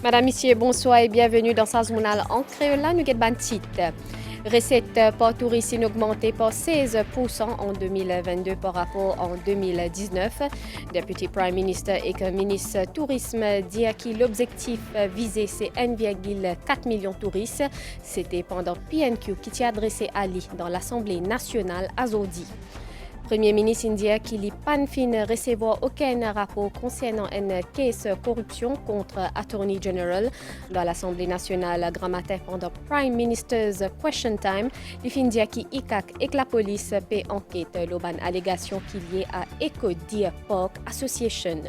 Madame, Monsieur, bonsoir et bienvenue dans sa journal en créole. Nous avons titre. Recettes par touriste augmentées par 16% en 2022 par rapport en 2019. Député Prime Minister et que ministre Tourisme dit que l'objectif visé c'est 1,4 million de touristes. C'était pendant PNQ qui s'est adressé à lui dans l'Assemblée nationale à Zodi. Premier ministre indien qui n'a pas recevoir aucun rapport concernant une case corruption contre Attorney General dans l'Assemblée nationale grand matin pendant Prime Minister's Question Time. Il India qui ICAC et que la police paie enquête l'oban allégation qui liée à Eco Deer Park Association.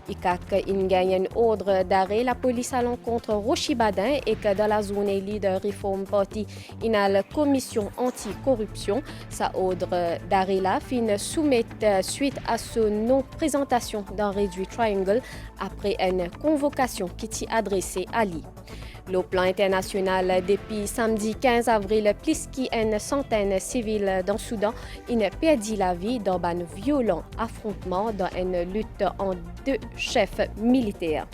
ICAC gagne un ordre d'arrêt la police à l'encontre Rochi Badin et que dans la zone leader Reform Party, il a la commission anti-corruption. Sa ordre d'arrêt là fin soumettre suite à son non-présentation d'un réduit triangle après une convocation qui t'y adressée à lui. Le plan international depuis samedi 15 avril, plus qu'une centaine de civils dans le Soudan, ont perdu la vie dans un violent affrontement dans une lutte entre deux chefs militaires.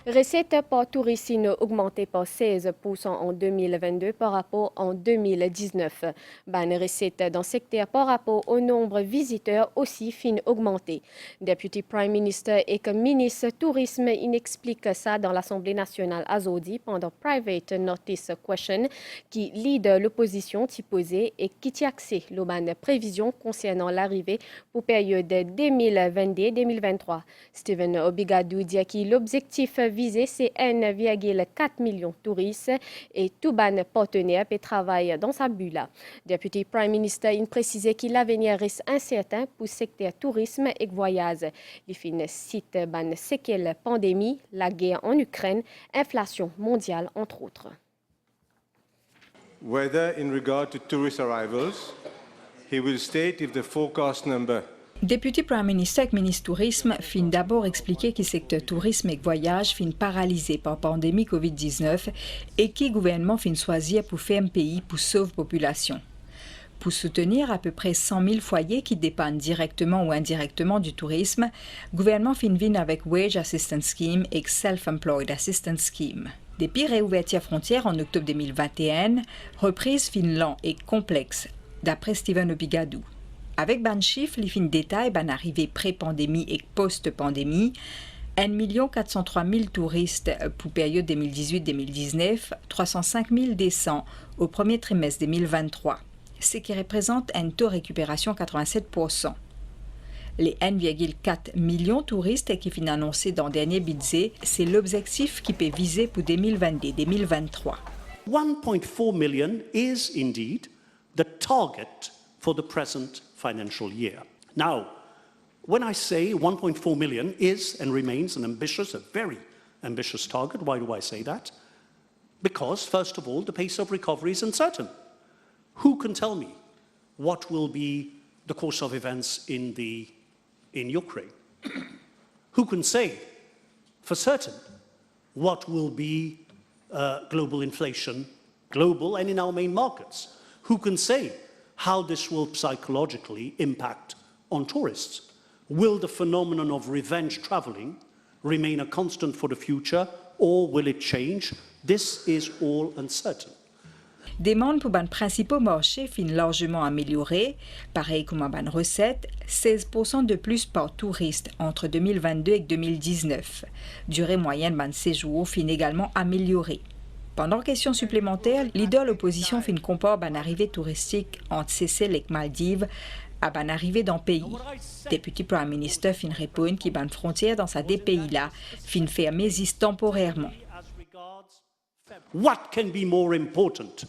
Recettes par touristes ont augmenté par 16% en 2022 par rapport en 2019. Les recettes dans le secteur par rapport au nombre de visiteurs aussi fin augmenté. Député Prime Minister et comme ministre Tourisme, il explique ça dans l'Assemblée nationale à Zodi pendant Private Notice Question qui lead l'opposition t'y posé et qui t'y axé l'oban prévision concernant l'arrivée pour période 2022-2023. Stephen Obigadou dit que l'objectif visé, c'est 1,4 million de touristes et tout ban partenaire peut travailler dans sa bulle. Député Prime Minister a précisé que l'avenir reste incertain pour le secteur tourisme et voyage. Il cite ban séquelles pandémie, la guerre en Ukraine, inflation mondiale entre autres. Whether in regard to tourist arrivals, he will state if the forecast number. Député Prime Minister et ministre Tourisme fin d'abord expliquer que le secteur tourisme et voyage fin paralysé par la pandémie COVID-19 et que le gouvernement fin choisir pour faire un pays pour sauver la population. Pour soutenir à peu près 100 000 foyers qui dépendent directement ou indirectement du tourisme, le gouvernement fin vient avec Wage Assistance Scheme et Self-Employed Assistance Scheme. Depuis réouverture frontière en octobre 2021, reprise fin lent et complexe, d'après Stephen Obigadou. Avec ban chiffre, les fins détails ban arrivée pré-pandémie et post-pandémie, 1 403 000 touristes pour période 2018-2019, 305 000 descends au premier trimestre 2023, ce qui représente un taux de récupération 87%. Les 1,4 million de touristes qui sont annoncés dans le dernier budget, c'est l'objectif qui peut viser pour 2022-2023. 1.4 million is indeed the target for the present financial year. Now, when I say 1.4 million is and remains a very ambitious target, why do I say that? Because, first of all, the pace of recovery is uncertain. Who can tell me what will be the course of events in Ukraine? Who can say for certain what will be global inflation, global and in our main markets? Who can say how this will psychologically impact on tourists? Will the phenomenon of revenge traveling remain a constant for the future or will it change? This is all uncertain. Demande pour ban principaux marchés fin largement améliorée, pareil comme ban recette, 16% de plus par touriste entre 2022 et 2019. Durée moyenne ban séjour fin également améliorée. Pendant question supplémentaire, leader l'opposition fait une compare ban arrivée touristique entre Seychelles et Maldives à ban arrivée dans le pays. Député Prime Minister fin répond qui ban frontière dans sa des pays-là fin fermée temporairement. What can be more important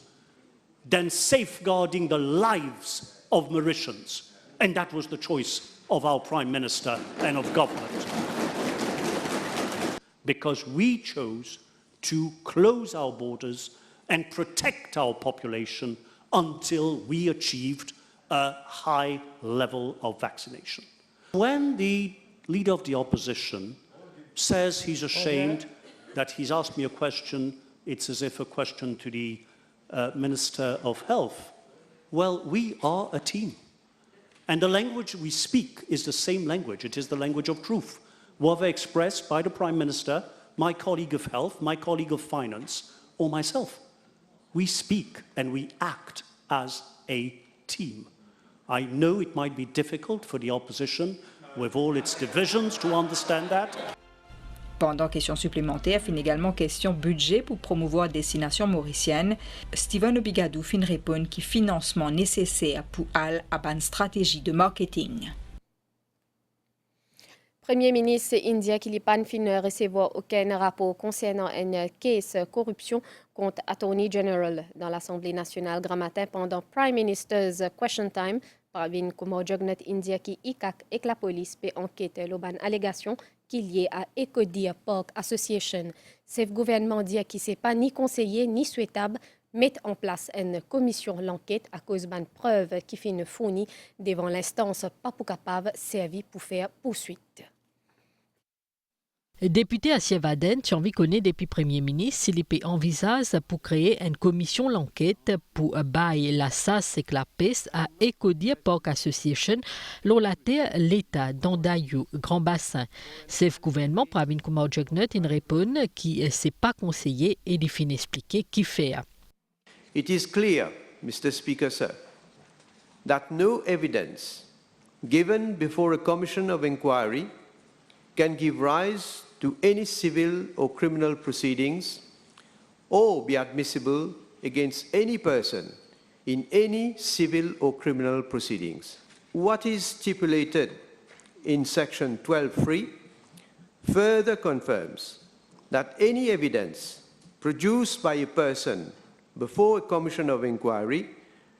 than safeguarding the lives of Mauritians? And that was the choice of our Prime Minister and of government. Because we chose to close our borders and protect our population until we achieved a high level of vaccination. When the leader of the opposition says he's ashamed that he's asked me a question, it's as if a question to the Minister of Health. Well, we are a team. And the language we speak is the same language. It is the language of truth. whether expressed by the Prime Minister, my colleague of Health, my colleague of Finance, or myself. We speak and we act as a team. I know it might be difficult for the opposition, with all its divisions, to understand that. Pendant question supplémentaire, fin également question budget pour promouvoir destination mauricienne. Stephen Obigadou fin répond qui financement nécessaire pour aller à une stratégie de marketing. Premier ministre indien qui n'a pas recevoir aucun rapport concernant une case corruption contre Attorney General dans l'Assemblée nationale grand matin pendant Prime Minister's Question Time. Pravin Kumar Jagnat India qui ICAC et la police peut enquêter l'oban allégation qui liée à Ecodia Park Association. Ce gouvernement dit qu'il n'est pas ni conseillé ni souhaitable mettre en place une commission l'enquête à cause d'une preuve qui finit fournie devant l'instance pas pour capable servir pour faire poursuite. Député à Sievaden, Tianvi connaît depuis Premier ministre, s'il envisage pour créer une commission l'enquête pour bailler la SAS et la peste à Ecodia Park Association, l'on la terre l'État d'Andayou, Grand Bassin. Ce gouvernement, Pravin Kumar Jagnat, il répond qui ne s'est pas conseillé et il finit expliquer qui fait. It is clear, Mr. Speaker, sir, that no evidence given before a commission of inquiry can give rise to any civil or criminal proceedings or be admissible against any person in any civil or criminal proceedings. What is stipulated in section 12(3) further confirms that any evidence produced by a person before a commission of inquiry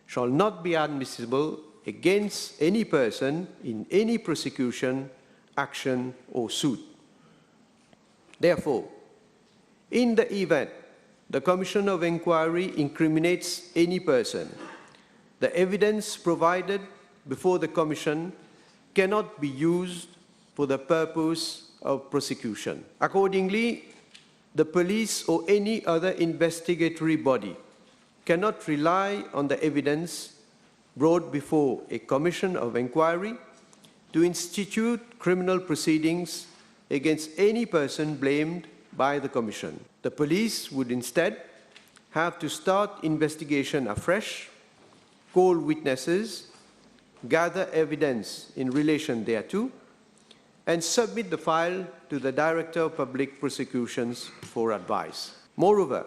shall not be admissible against any person in any prosecution, action or suit. Therefore, in the event the Commission of Inquiry incriminates any person, the evidence provided before the Commission cannot be used for the purpose of prosecution. Accordingly, the police or any other investigatory body cannot rely on the evidence brought before a Commission of Inquiry to institute criminal proceedings against any person blamed by the Commission. The police would instead have to start investigation afresh, call witnesses, gather evidence in relation thereto, and submit the file to the Director of Public Prosecutions for advice. Moreover,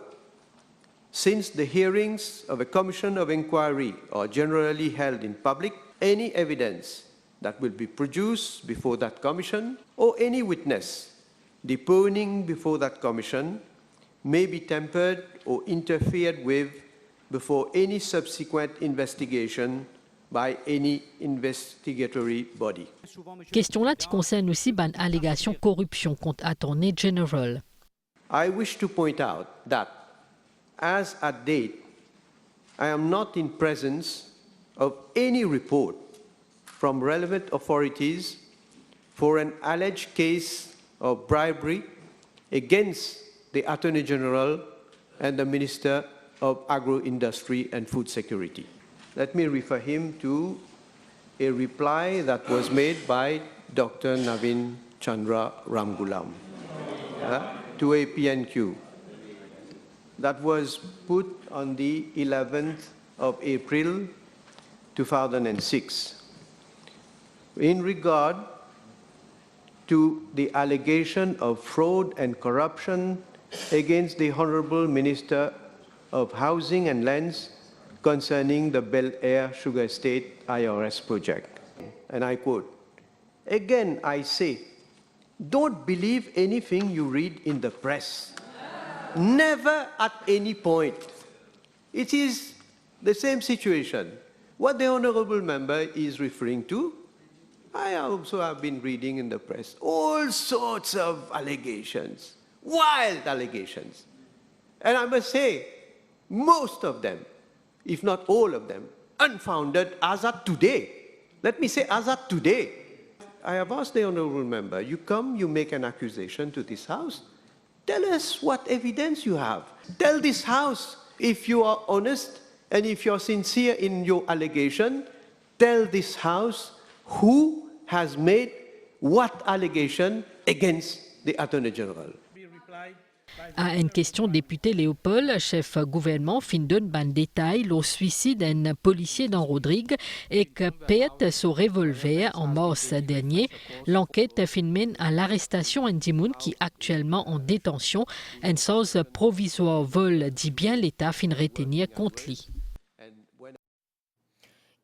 since the hearings of a Commission of Inquiry are generally held in public, any evidence that will be produced before that commission or any witness deponing before that commission may be tempered or interfered with before any subsequent investigation by any investigatory body. Question là qui concerne aussi ban allégation corruption contre Attorney General. I wish to point out that as at date, I am not in presence of any report from relevant authorities for an alleged case of bribery against the Attorney General and the Minister of Agro-Industry and Food Security. Let me refer him to a reply that was made by Dr. Navin Chandra Ramgulam to a PNQ that was put on the 11th of April 2006. In regard to the allegation of fraud and corruption against the Honorable Minister of Housing and Lands concerning the Bel Air Sugar Estate IRS project. And I quote, "Again, I say, don't believe anything you read in the press. Never at any point. It is the same situation. What the Honorable Member is referring to, I also have been reading in the press all sorts of allegations, wild allegations. And I must say, most of them, if not all of them, unfounded as at today. Let me say as at today. I have asked the Honorable Member, you come, you make an accusation to this House. Tell us what evidence you have. Tell this House if you are honest and if you're sincere in your allegation. Tell this House who has made what allegation against the Attorney General. À une question député Léopold, chef gouvernement, fin donne ban détail au suicide d'un policier dans Rodrigue et que pète son revolver en mars dernier. L'enquête fin mène à l'arrestation d'un Dimoun qui est actuellement en détention. Un sens provisoire vol dit bien l'État fin retenir contre lui.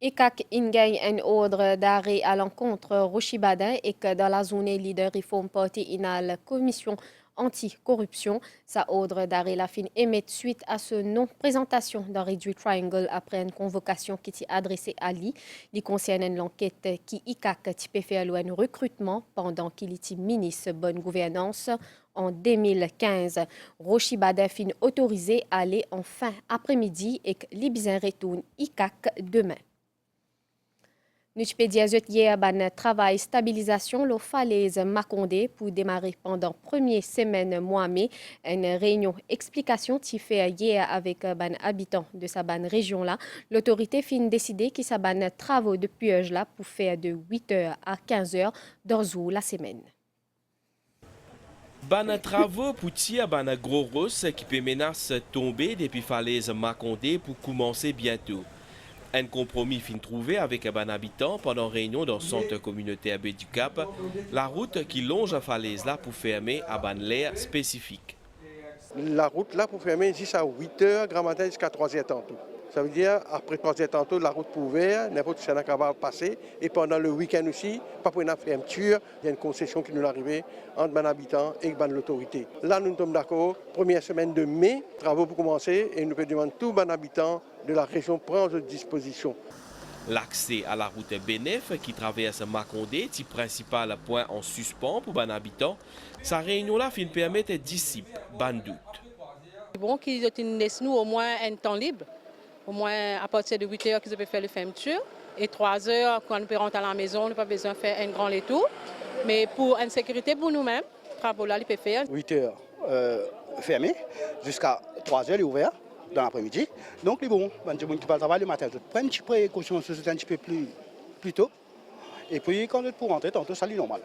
ICAC ingagne un ordre d'arrêt à l'encontre Rochibadin et que dans la zone leader Reform Party inal commission anti-corruption. Sa ordre d'arrêt la fin émet suite à ce non-présentation d'un réduit triangle après une convocation qui est adressée à lui. Il concerne l'enquête qui ICAC type fait un recrutement pendant qu'il était ministre bonne gouvernance en 2015. Rochibadin fin autorisé à aller en fin après-midi et que Libizin retourne ICAC demain. Nous avons hier un travail stabilisation la falaise Macoundé pour démarrer pendant première semaine mois mai. Une réunion explication qui fait hier avec les habitants de sa région là. L'autorité fin décidé qui sa travaux depuis là pour faire de 8h à 15h dans la semaine. Ban travaux pour tirer ban gros ross qui peut menacer tomber depuis falaise Macoundé pour commencer bientôt. Un compromis fin trouvé avec un habitant pendant réunion dans le centre communautaire Baie du Cap, la route qui longe la falaise là pour fermer à ban l'air spécifique. La route là pour fermer ici à 8h, grand matin jusqu'à 3h tantôt. Ça veut dire après 3h tantôt, la route pour ouvert, n'importe qui s'en va passer. Et pendant le week-end aussi, pas pour une fermeture, il y a une concession qui nous est arrivée entre les habitants et l'autorité. Là, nous sommes d'accord, première semaine de mai, travaux pour commencer et nous pouvons demander tous les habitants de la région prendre disposition. L'accès à la route Bénef qui traverse Macoundé, le principal point en suspens pour les habitants, sa réunion là fin permettre dissipe ban doute. Bon, qu'ils laissent nous au moins un temps libre. Au moins à partir de 8h qu'ils peuvent faire le fermeture et 3h quand on peut rentrer à la maison, on n'a pas besoin de faire un grand retour. Mais pour une sécurité pour nous-mêmes, travaux là, ils peuvent faire. 8h fermé jusqu'à 3h il est ouvert dans l'après-midi. Donc les bons, qui parlent travail le matin, prennent une petite précaution un petit peu plus tôt. Et puis quand on est pour rentrer, tantôt ça est normal.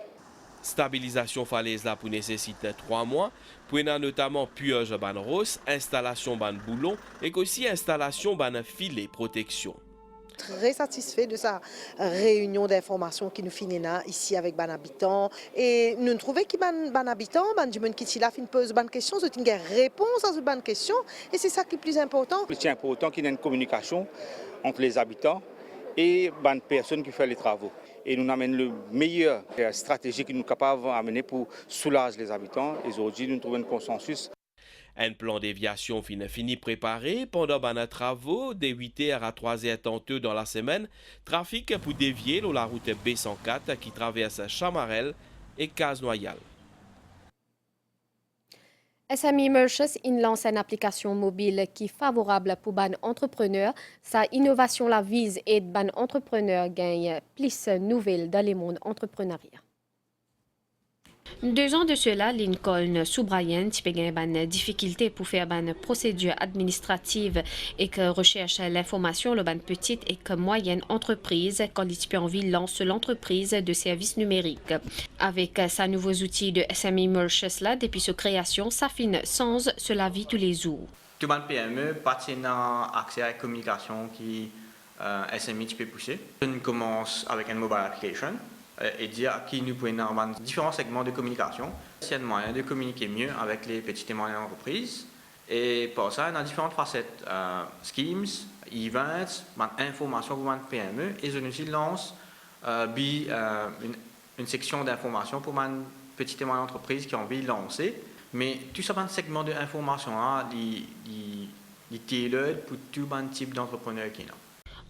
Stabilisation falaise là pour nécessiter 3 mois, pour notamment purge ban rose, installation ban boulon et aussi installation ban filet protection. Très satisfait de sa réunion d'information qui nous finit là, ici avec ban habitants et nous trouvons que ban habitants, ban du monde qui est là, fin pose ban question, c'est une réponse à ce ban question et c'est ça qui est plus important. C'est important qu'il y ait une communication entre les habitants et ban personnes qui font les travaux. Et nous amène le meilleur stratégie que nous sommes capables d'amener pour soulager les habitants. Et aujourd'hui, nous trouvons un consensus. Un plan déviation fini préparé pendant les travaux de 8h à 3h tantôt dans la semaine. Trafic pour dévier la route B104 qui traverse Chamarel et Case-Noyal. SME Merchants lance une application mobile qui est favorable pour les entrepreneurs. Sa innovation la vise et les entrepreneurs gagnent plus de nouvelles dans le monde entrepreneurial. 2 ans de cela, Lincoln Soubrayen a des difficultés pour faire une procédure administrative et que recherche l'information le ban petite et que moyenne entreprise quand il envie lance l'entreprise de services numériques. Avec sa nouveaux outils de SME Merchants là, depuis sa création, ça finit sans cela vit tous les jours. Tout le PME partie dans accès à la communication qui SME peut pousser. On commence avec une mobile application. Et dire à qui nous pouvons avoir différents segments de communication. Il y a un moyen de communiquer mieux avec les petites et moyennes entreprises. Et pour ça, on a différentes facettes. Schemes, events, informations pour les PME. Et je nous lance une section d'information pour les petites et moyennes entreprises qui ont envie de lancer. Mais tout ça, un segment d'information, il tailored pour tout type d'entrepreneur qui est là.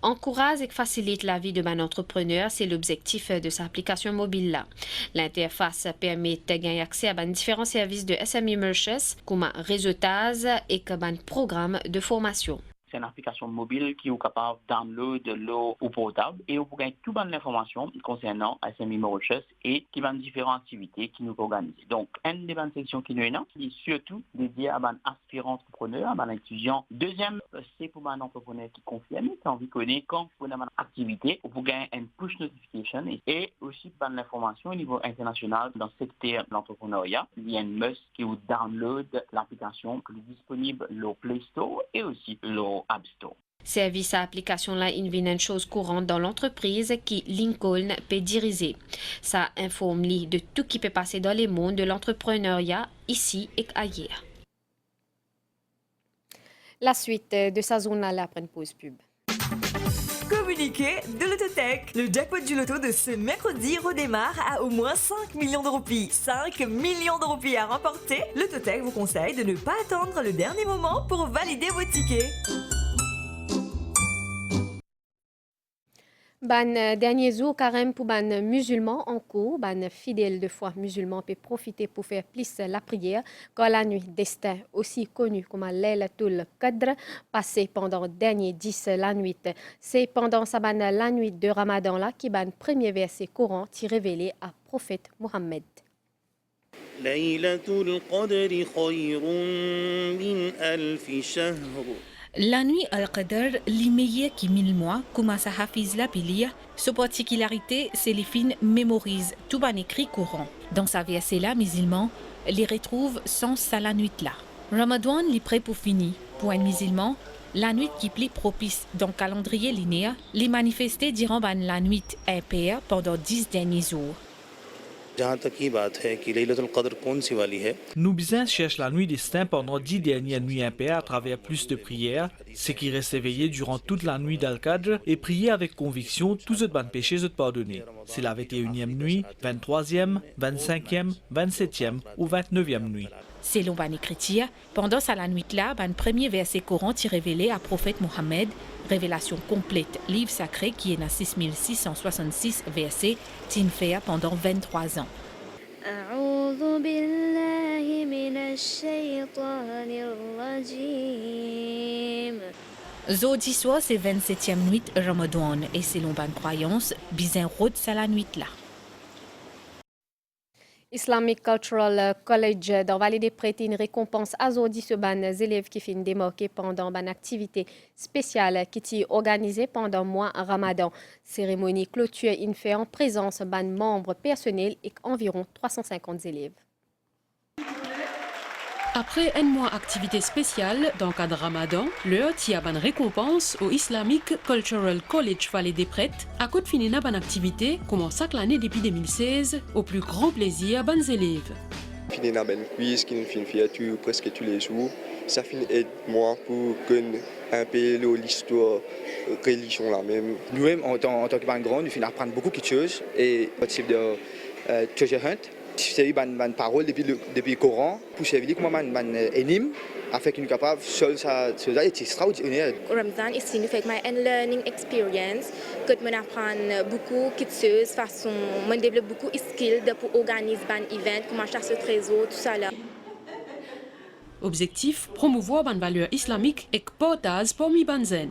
Encourage et facilite la vie de mon entrepreneur, c'est l'objectif de cette application mobile-là. L'interface permet de gagner accès à différents services de SME Merchants, comme réseautage et comme un programme de formation. c'est une application mobile qui est capable de download de l'eau au portable et vous pouvez tout bonne l'information concernant SME Mauritius et qui va différentes activités qui nous organisent. Donc, une des bonnes sections qui nous est là, qui est surtout dédiée à un aspirant entrepreneur, à un étudiant. Deuxième, c'est pour un entrepreneur qui confirme, qui a envie de connaître quand vous avez une activité, vous pouvez une push notification et aussi pour l'information au niveau international dans le secteur de l'entrepreneuriat. Il y a une must qui vous download l'application qui est disponible au Play Store et aussi au App Store. Service à application là, une chose courante dans l'entreprise qui Lincoln peut diriger. Ça informe de tout qui peut passer dans le monde de l'entrepreneuriat ici et ailleurs. La suite de sa journal après une pause pub. Communiqué de l'Autotech. Le jackpot du loto de ce mercredi redémarre à au moins 5 millions de roupies. 5 millions de roupies à remporter. L'Autotech vous conseille de ne pas attendre le dernier moment pour valider vos tickets. Ban dernier jour carême pour ban musulmans en cours, ban fidèles de foi musulmans peut profiter pour faire plus la prière quand la nuit destin aussi connue comme Laylatul Qadr passée pendant dernier 10 la nuit. C'est pendant sa ban la nuit de Ramadan là qui ban premier verset Coran qui révélé à prophète Mohammed. Laylatul Qadr khayrun min alf shahr. La nuit al-Qadr, les meilleurs qui 1000 mois, commence à hafiz la pilia. Sa particularité, c'est les fins mémorisent tout un écrit courant. Dans sa verset-là, musulman, les retrouve sans ça la nuit-là. Ramadan, les prêt pour finir. Pour un musulman, la nuit qui plie propice dans le calendrier linéaire, les manifester durant la nuit impaire pendant 10 derniers jours. Nous bien cherchons la nuit destin pendant 10 dernières nuits impaires à travers plus de prières, ce qui reste éveillé durant toute la nuit d'Al-Qadr et prier avec conviction tous les bonnes péchés de pardonner. C'est la 21e nuit, 23e, 25e, 27e ou 29e nuit. Selon Bani Chrétien, pendant la nuit-là, le premier verset Coran est révélé à prophète Mohammed, révélation complète, livre sacré qui est dans 6666 versets, t'in fait pendant 23 ans. Jeudi soir, c'est 27e nuit Ramadan et selon Bani croyance, bizin road la nuit-là. Islamic Cultural College dans Vallée des Prêtres une récompense à aujourd'hui ce ban élèves qui finissent démarquer pendant une activité spéciale qui est organisée pendant le mois Ramadan. Cérémonie clôture in fait en présence ban membres personnels et environ 350 élèves. Après un mois d'activité spéciale dans le cadre Ramadan, l'heure y a une récompense au Islamic Cultural College Vallée des Prêtres. À côté de finir une activité, commence chaque année depuis 2016, au plus grand plaisir à les élèves. Finir une quiz qui nous fait presque tous les jours, ça finit aide moi pour connaître un peu l'histoire religion là même. Nous-mêmes en tant que grand, nous finissons apprendre beaucoup de choses et type de treasure hunt. C'est une parole depuis le Coran pour servir comme un énigme afin qu'il nous capable seul ça est extraordinaire. Ramadan ici nous fait une learning experience que nous apprendre beaucoup de choses façon on développe beaucoup de skills pour organiser un event comment chercher ce trésor tout ça là. Objectif promouvoir une valeur islamique et portage pour mi banzen.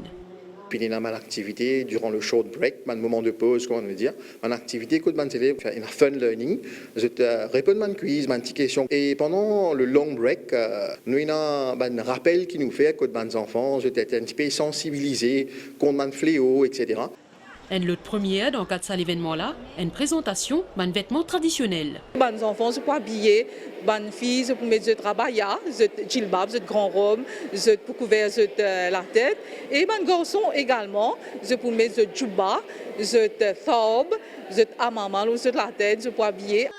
Puis il y a une activité durant le short break, un moment de pause, comment on veut dire, une activité que les élèves font une fun learning, je réponds à une quiz, à une petite question. Et pendant le long break, nous avons un rappel qui nous fait que les enfants étaient un petit peu sensibilisés contre un fléau, etc. Un lot premier dans le cadre de cet événement-là, une présentation d'un vêtement traditionnel. Les enfants se pour habiller, les filles se pour mettre de travail, de djilbab, de grand robe, de pour couvrir la tête. Et les garçons également, se pour mettre de djubba, de thawb, de amama, de la tête, de pour habiller.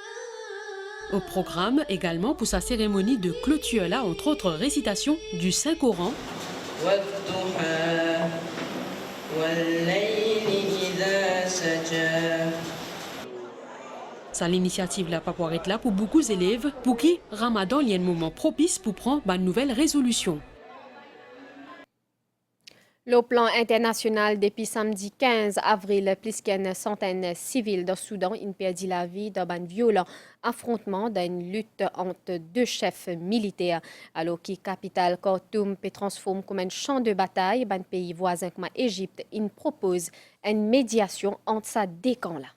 Au programme également pour sa cérémonie de clôture là, entre autres récitations du Saint-Coran. Ça l'initiative là pour être là pour beaucoup d'élèves pour qui Ramadan il y a un moment propice pour prendre une nouvelle résolution. Le plan international depuis samedi 15 avril, plus qu'une centaine civils dans le Soudan ont perdu la vie dans un violent affrontement dans une lutte entre deux chefs militaires. Alors que la capitale Khartoum peut transformer comme un champ de bataille, dans un pays voisin comme l'Égypte, il propose une médiation entre ces deux camps-là.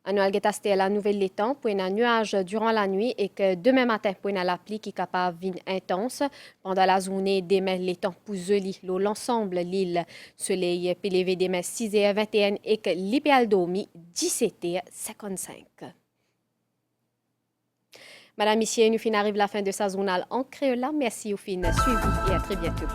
Annual Getasté la nouvelle des temps pour un nuage durant la nuit et que demain matin pour la pluie qui est capable de intense. Pendant la journée, demain, les temps pour joli l'ensemble l'île. Soleil peut lever demain 6h21 et que l'idéal dormi 17h55. Madame, Monsieur, nous arrive la fin de sa journal en créole. Merci au fin suivi et à très bientôt.